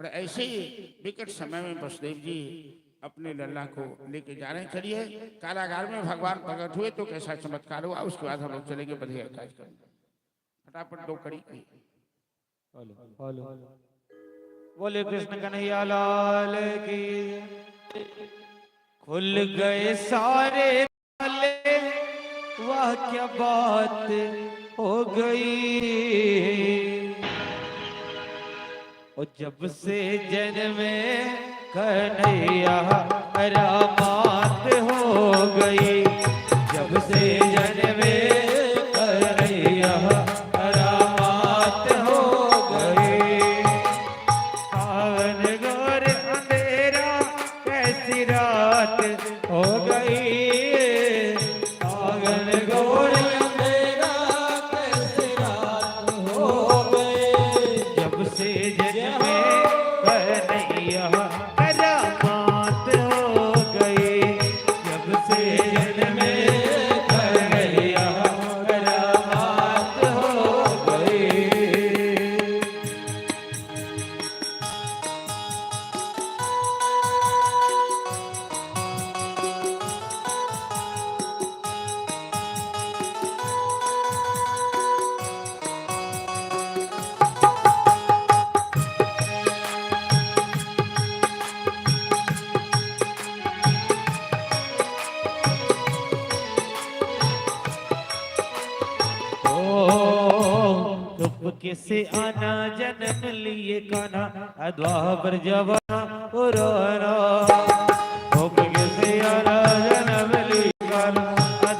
और ऐसे ही विकट समय में वसुदेव जी अपने लल्ला को लेके जा रहे हैं। चलिए कारागार में भगवान प्रकट हुए तो कैसा चमत्कार हुआ, उसके बाद हम लोग चलेंगे बधिया काज करने। फटाफट दो कड़ी बोले कृष्ण कन्हैया लाल की। खुल गए सारे ताले, वाह क्या बात हो गई। और जब से जन्मे कन्हैया करामात हो गई। जब से जन्मे कन्हैया करामात हो गई। पावन घोर अंधेरा कैसी रात हो गई। पावन घोर अंधेरा कैसी रात हो गई। जब से जन्मे कन्हैया करामात हो गई। जब से जन्मे कन्हैया करामात हो गई। चुपके से आना जन्म लिए काना द्वापर जवाना पुराना। चुपके से आना जन्म लिए काना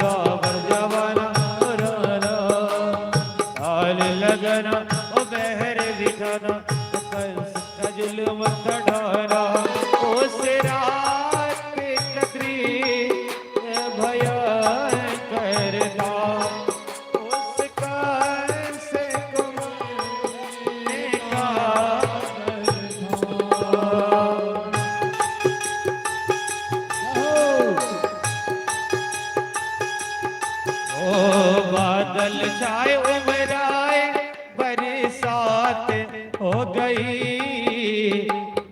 द्वापर जवाना पुराना। हाल लगना ओ बहर दिखाना कंस का जुल्म चढ़ाना। उस रात पे कदरी भयंकर था। बादल छाए उमराए बरसात हो गई।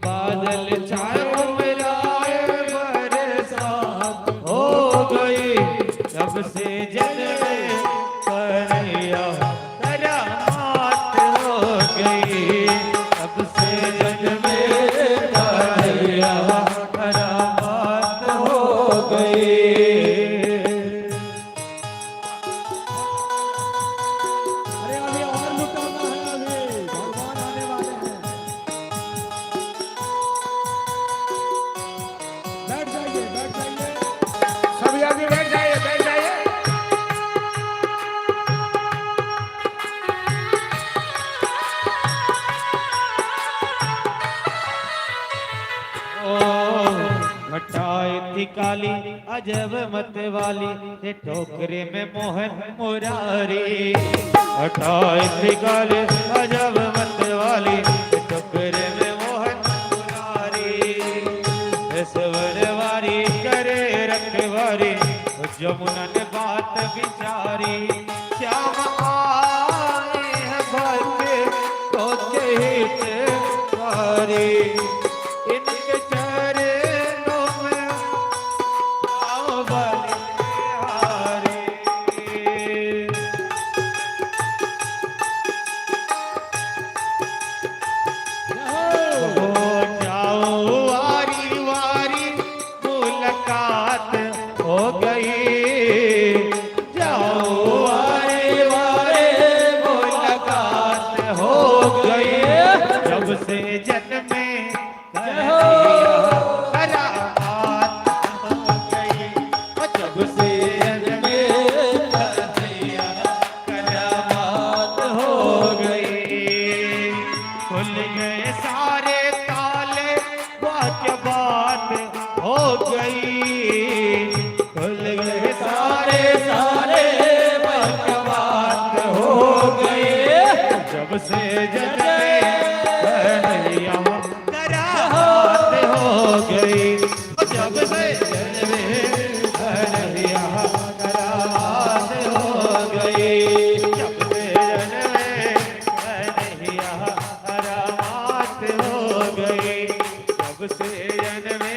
बादल छाए उमराए बरसात हो गई। जब से जन्मे कन्हैया करामात हो गई। जब से जन्मे कन्हैया करामात हो गई। सभी आदमी बैठ जाइए, बैठ जाइए। घटाई थी काली अजब मत वाली ये टोकरे में मोहन मुरारी। घटाई थी काली अजब मत वाली ये टोकरे में मोहन मुरारी। सवरवारी करे रखवारी जमुना ने बात बिचारी। श्याम आए हैं भक्त तो हित कारी। इनके चरणों में आओ बलिहारी। हो जाओ वारी वारी मुलाकात हो गई। जाओ वारे वारे मुलाकात हो गई। जब से जन्मे कन्हैया करामात हो गई। जब से जन्मे कन्हैया करामात हो गई। खुल गए सारे ताले, वाह क्या बात हो गई। खुल गए सारे वाह क्या बात हो गई। जब से जन्मे कन्हैया जन